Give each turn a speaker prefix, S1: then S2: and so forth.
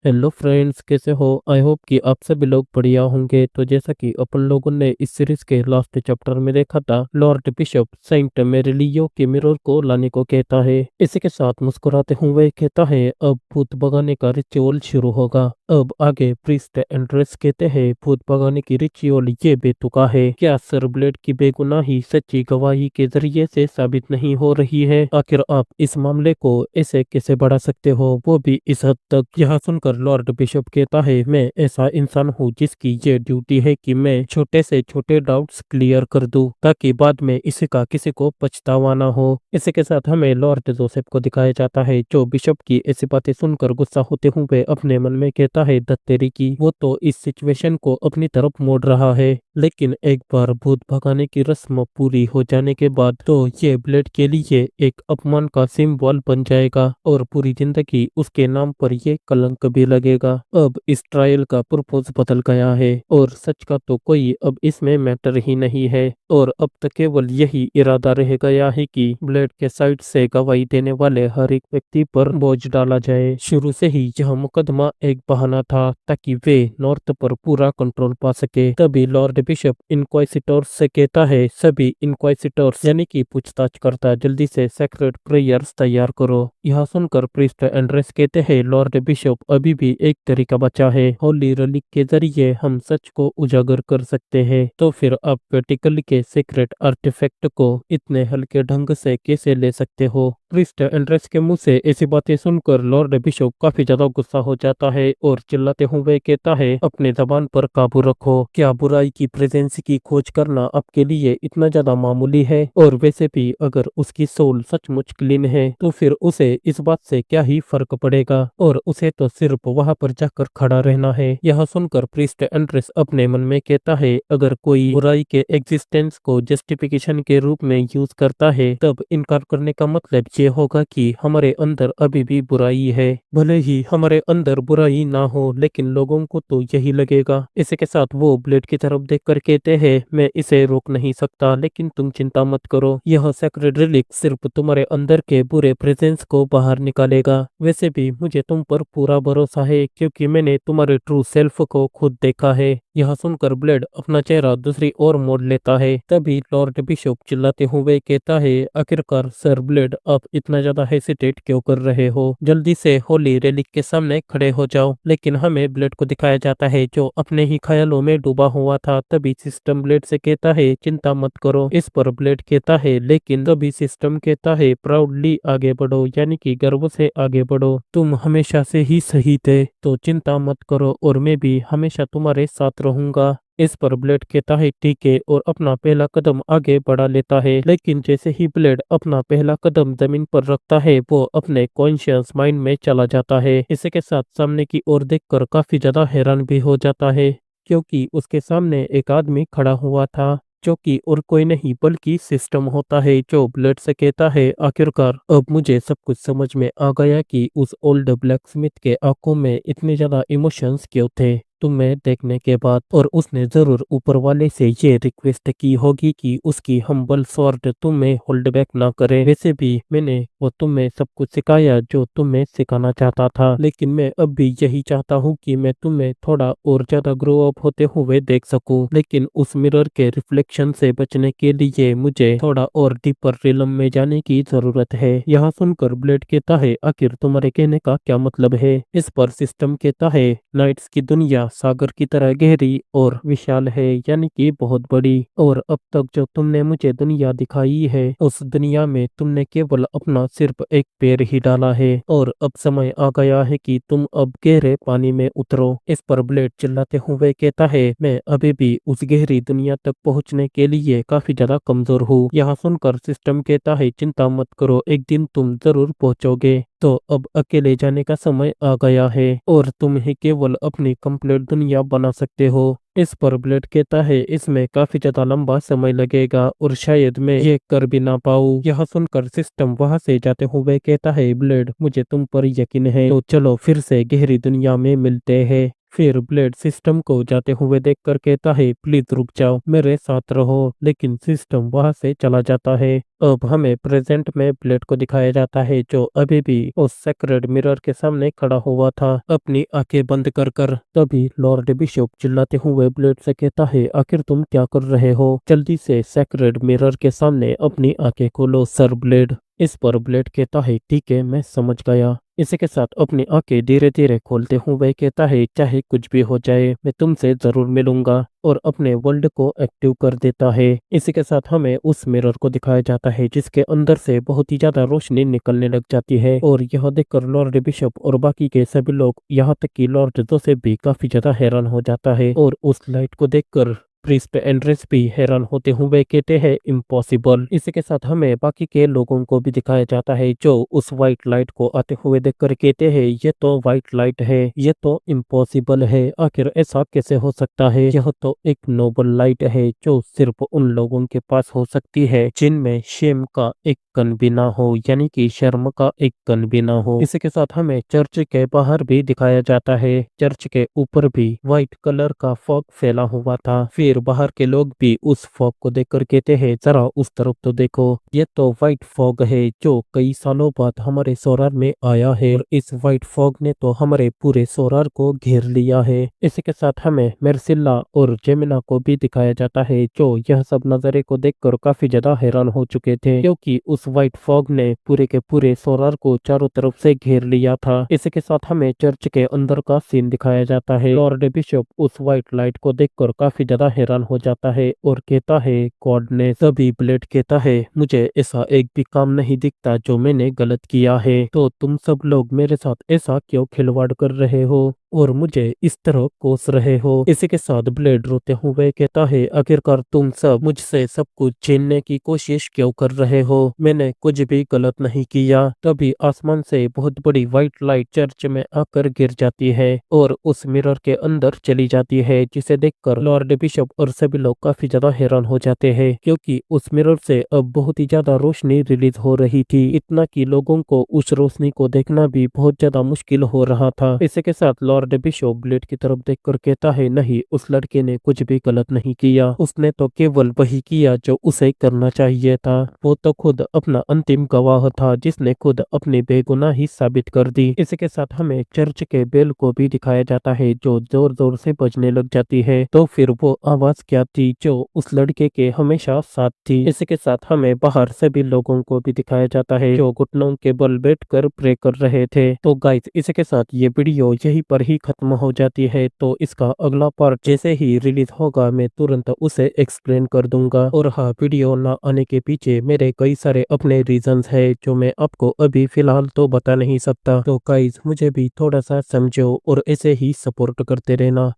S1: Hello friends, कैसे हो? I hope कि आप सभी लोग बढ़िया होंगे। तो जैसा कि अपन लोगों ने इस सीरीज के लास्ट चैप्टर में देखा था, लॉर्ड बिशप सेंट मेरेलियो के मिरर को लाने को कहता है। इसी के साथ मुस्कुराते हुए कहता है अब भूत भगाने का रिचुअल शुरू होगा। अब आगे प्रीस्ट एंड्रेस कहते हैं भूत भगाने की रिचुअल ये बेतुका है। क्या सर ब्लेड की बेगुनाही सच्ची गवाही के जरिए से साबित नहीं हो रही है? आखिर आप इस मामले को ऐसे कैसे बढ़ा सकते हो, वो भी इस हद तक? यह सुनकर लॉर्ड बिशप कहता है मैं ऐसा इंसान हूँ जिसकी ये ड्यूटी है कि मैं छोटे से छोटे डाउट्स क्लियर कर दूं ताकि बाद में इसका किसी को पछतावा ना हो। इसी के साथ हमें लॉर्ड जोसेफ को दिखाया जाता है जो बिशप की ऐसी बातें सुनकर गुस्सा होते हुए अपने मन में कहता है दत्तेरी की, वो तो इस सिचुएशन को अपनी तरफ मोड़ रहा है। लेकिन एक बार भूत भगाने की रस्म पूरी हो जाने के बाद तो ये ब्लेड के लिए एक अपमान का सिंबल बन जाएगा और पूरी जिंदगी उसके नाम पर ये कलंक भी लगेगा। अब इस ट्रायल का पर्पस बदल गया है और सच का तो कोई अब इसमें मैटर ही नहीं है और अब तक केवल यही इरादा रह गया है कि ब्लेड के साइड से गवाही देने वाले हर एक व्यक्ति पर बोझ डाला जाए। शुरू से ही यह मुकदमा एक बहाना था ताकि वे नॉर्थ पर पूरा कंट्रोल पा सके। तभी लॉर्ड बिशप इनक्वाइसिटर्स से कहता है सभी इनक्वाइसिटर्स यानी कि पूछताछ करता जल्दी से सेक्रेट प्रेयर्स तैयार करो। यह सुनकर प्रीस्ट एंड्रेस कहते हैं लॉर्ड बिशप अभी भी एक तरीका बचा है, होली relic के जरिए हम सच को उजागर कर सकते हैं। तो फिर आप वर्टिकल के सीक्रेट आर्टिफैक्ट को इतने हल्के ढंग से कैसे ले सकते हो? प्रीस्ट एंड्रेस के मुंह से ऐसी बातें सुनकर लॉर्ड बिशप काफी ज्यादा गुस्सा हो जाता है और चिल्लाते हुए कहता है अपने जबान पर काबू रखो। क्या बुराई की प्रेजेंस की खोज करना आपके लिए इतना ज्यादा मामूली है? और वैसे भी अगर उसकी सोल सचमुच क्लीन है तो फिर उसे इस बात से क्या ही फर्क पड़ेगा और उसे तो सिर्फ वहां पर जाकर खड़ा रहना है। यह सुनकर प्रीस्ट एंड्रेस अपने मन में कहता है अगर कोई बुराई के एग्जिस्टेंस को जस्टिफिकेशन के रूप में यूज करता है तब इनकार करने का मतलब ये होगा कि हमारे अंदर अभी भी बुराई है। भले ही हमारे अंदर बुराई ना हो लेकिन लोगों को तो यही लगेगा। इसी के साथ वो ब्लेड की तरफ देखकर कहते हैं मैं इसे रोक नहीं सकता लेकिन तुम चिंता मत करो, यह सेक्रेट रिलिक सिर्फ तुम्हारे अंदर के बुरे प्रेजेंस को बाहर निकालेगा। वैसे भी मुझे तुम पर पूरा भरोसा है क्योंकि मैंने तुम्हारे ट्रू सेल्फ को खुद देखा है। यह सुनकर ब्लेड अपना चेहरा दूसरी ओर मोड़ लेता है। तभी लॉर्ड बिशप चिल्लाते हुए कहता है आखिरकार सर ब्लेड आप इतना ज्यादा हेसिटेट क्यों कर रहे हो? जल्दी से होली रेलिक के सामने खड़े हो जाओ। लेकिन हमें ब्लेड को दिखाया जाता है जो अपने ही ख्यालों में डूबा हुआ था। तभी सिस्टम ब्लेड से कहता है चिंता मत करो। इस पर ब्लेड कहता है लेकिन तभी सिस्टम कहता है प्राउडली आगे बढ़ो यानी कि गर्व से आगे बढ़ो, तुम हमेशा से ही सही थे तो चिंता मत करो और मैं भी हमेशा तुम्हारे साथ रहूंगा। इस पर ब्लेड कहता है ठीक है और अपना पहला कदम आगे बढ़ा लेता है। लेकिन जैसे ही ब्लेड अपना पहला कदम जमीन पर रखता है वो अपने कॉन्शियस माइंड में चला जाता है। इसी के साथ सामने की ओर देखकर काफी ज्यादा हैरान भी हो जाता है क्योंकि उसके सामने एक आदमी खड़ा हुआ था जो कि और कोई नहीं बल्कि सिस्टम होता है जो ब्लेड से कहता है आखिरकार अब मुझे सब कुछ समझ में आ गया कि उस ओल्ड ब्लैक स्मिथ के आंखों में इतने ज्यादा इमोशंस क्यों थे तुम्हें देखने के बाद, और उसने जरूर ऊपर वाले से ये रिक्वेस्ट की होगी कि उसकी हम्बल स्वॉर्ड तुम्हें होल्ड बैक ना करे। वैसे भी मैंने वो तुम्हें सब कुछ सिखाया जो तुम्हें सिखाना चाहता था, लेकिन मैं अब भी यही चाहता हूँ कि मैं तुम्हें थोड़ा और ज्यादा ग्रो अप होते हुए देख सकूं। लेकिन उस मिरर के रिफ्लेक्शन से बचने के लिए मुझे थोड़ा और डीपर रिलम में जाने की जरूरत है। यह सुनकर ब्लेड कहता है आखिर तुम्हारे कहने का क्या मतलब है? इस पर सिस्टम कहता है नाइट्स की दुनिया सागर की तरह गहरी और विशाल है यानी कि बहुत बड़ी, और अब तक जो तुमने मुझे दुनिया दिखाई है उस दुनिया में तुमने केवल अपना सिर्फ एक पैर ही डाला है और अब समय आ गया है कि तुम अब गहरे पानी में उतरो। इस पर ब्लेड चिल्लाते हुए कहता है मैं अभी भी उस गहरी दुनिया तक पहुंचने के लिए काफी ज्यादा कमजोर हूँ। यहाँ सुनकर सिस्टम कहता है चिंता मत करो, एक दिन तुम जरूर पहुंचोगे। तो अब अकेले जाने का समय आ गया है और तुम ही केवल अपनी कंप्लीट दुनिया बना सकते हो। इस पर ब्लेड कहता है इसमें काफी ज्यादा लंबा समय लगेगा और शायद मैं ये कर भी ना पाऊँ। यह सुनकर सिस्टम वहां से जाते हुए कहता है ब्लेड मुझे तुम पर यकीन है तो चलो फिर से गहरी दुनिया में मिलते हैं। फिर ब्लेड सिस्टम को जाते हुए देखकर कहता है प्लीज रुक जाओ, मेरे साथ रहो, लेकिन सिस्टम वहां से चला जाता है। अब हमें प्रेजेंट में ब्लेड को दिखाया जाता है जो अभी भी उस सेक्रेड मिरर के सामने खड़ा हुआ था अपनी आंखें बंद कर। तभी लॉर्ड बिशप चिल्लाते हुए ब्लेड से कहता है आखिर तुम क्या कर रहे हो, जल्दी से सेक्रेड मिरर के सामने अपनी आंखें खोलो सर ब्लेड। इस पर ब्लेड कहता है ठीक है मैं समझ गया। इसी के साथ अपनी आंखें धीरे धीरे खोलते हुए कहता है चाहे कुछ भी हो जाए मैं तुमसे जरूर मिलूंगा, और अपने वर्ल्ड को एक्टिव कर देता है। इसी के साथ हमें उस मिरर को दिखाया जाता है जिसके अंदर से बहुत ही ज्यादा रोशनी निकलने लग जाती है, और यह देखकर लॉर्ड बिशप और बाकी के सभी लोग यहाँ तक कि लॉर्ड जोसेफ भी काफी ज्यादा हैरान हो जाता है, और उस लाइट को देखकर प्रिस्ट एंड्रेस भी हैरान होते हुए कहते हैं इम्पॉसिबल। इसी के साथ हमें बाकी के लोगों को भी दिखाया जाता है जो उस व्हाइट लाइट को आते हुए देखकर कहते हैं ये तो व्हाइट लाइट है, ये तो इम्पॉसिबल है, आखिर ऐसा कैसे हो सकता है, यह तो एक नोबल लाइट है जो सिर्फ उन लोगों के पास हो सकती है जिनमें शेम का एक कण भी ना हो, यानी कि शर्म का एक कण भी ना हो। इसी के साथ हमें चर्च के बाहर भी दिखाया जाता है, चर्च के ऊपर भी व्हाइट कलर का फॉग फैला हुआ था। फिर बाहर के लोग भी उस फॉग को देखकर कहते हैं जरा उस तरफ तो देखो, ये तो व्हाइट फॉग है जो कई सालों बाद हमारे सोरार में आया है, और इस व्हाइट फॉग ने तो हमारे पूरे सोरार को घेर लिया है। इसी के साथ हमें मेर्सिल्ला और जेमिना को भी दिखाया जाता है जो यह सब नजारे को देखकर काफी ज्यादा हैरान हो चुके थे, क्योंकि उस व्हाइट फॉग ने पूरे के पूरे सोरार को चारों तरफ से घेर लिया था। इसी के साथ हमें चर्च के अंदर का सीन दिखाया जाता है। लॉर्ड बिशप उस व्हाइट लाइट को देखकर काफी ज्यादा हैरान हो जाता है और कहता है गॉड ने। तभी ब्लेड कहता है मुझे ऐसा एक भी काम नहीं दिखता जो मैंने गलत किया है, तो तुम सब लोग मेरे साथ ऐसा क्यों खिलवाड़ कर रहे हो और मुझे इस तरह कोस रहे हो। इसी के साथ ब्लेड रोते हुए कहता है आखिरकार तुम सब मुझसे सब कुछ छीनने की कोशिश क्यों कर रहे हो, मैंने कुछ भी गलत नहीं किया। तभी आसमान से बहुत बड़ी व्हाइट लाइट चर्च में आकर गिर जाती है और उस मिरर के अंदर चली जाती है, जिसे देखकर लॉर्ड बिशप और सभी लोग काफी ज्यादा हैरान हो जाते हैं, क्योंकि उस मिरर से अब बहुत ही ज्यादा रोशनी रिलीज हो रही थी, इतना कि लोगों को उस रोशनी को देखना भी बहुत ज्यादा मुश्किल हो रहा था। इसी के साथ लॉर्ड बिशप ब्लेड की तरफ देखकर कहता है नहीं, उस लड़के ने कुछ भी गलत नहीं किया, उसने तो केवल वही किया जो उसे करना चाहिए था। वो तो खुद अपना अंतिम गवाह था जिसने खुद अपनी बेगुनाही साबित कर दी। इसी के साथ हमें चर्च के बेल को भी दिखाया जाता है जो जोर जोर से बजने लग जाती है। तो फिर वो आवाज क्या थी जो उस लड़के के हमेशा साथ थी। इसी के साथ हमें बाहर सभी लोगों को भी दिखाया जाता है जो घुटनों के बल बैठकर प्रे कर रहे थे। तो गाइस इसी के साथ ये वीडियो यहीं पर ही खत्म हो जाती है, तो इसका अगला पार्ट जैसे ही रिलीज होगा मैं तुरंत उसे एक्सप्लेन कर दूंगा। और हाँ, वीडियो ना आने के पीछे मेरे कई सारे अपने रीजंस है जो मैं आपको अभी फिलहाल तो बता नहीं सकता। तो गाइस मुझे भी थोड़ा सा समझो और ऐसे ही सपोर्ट करते रहना।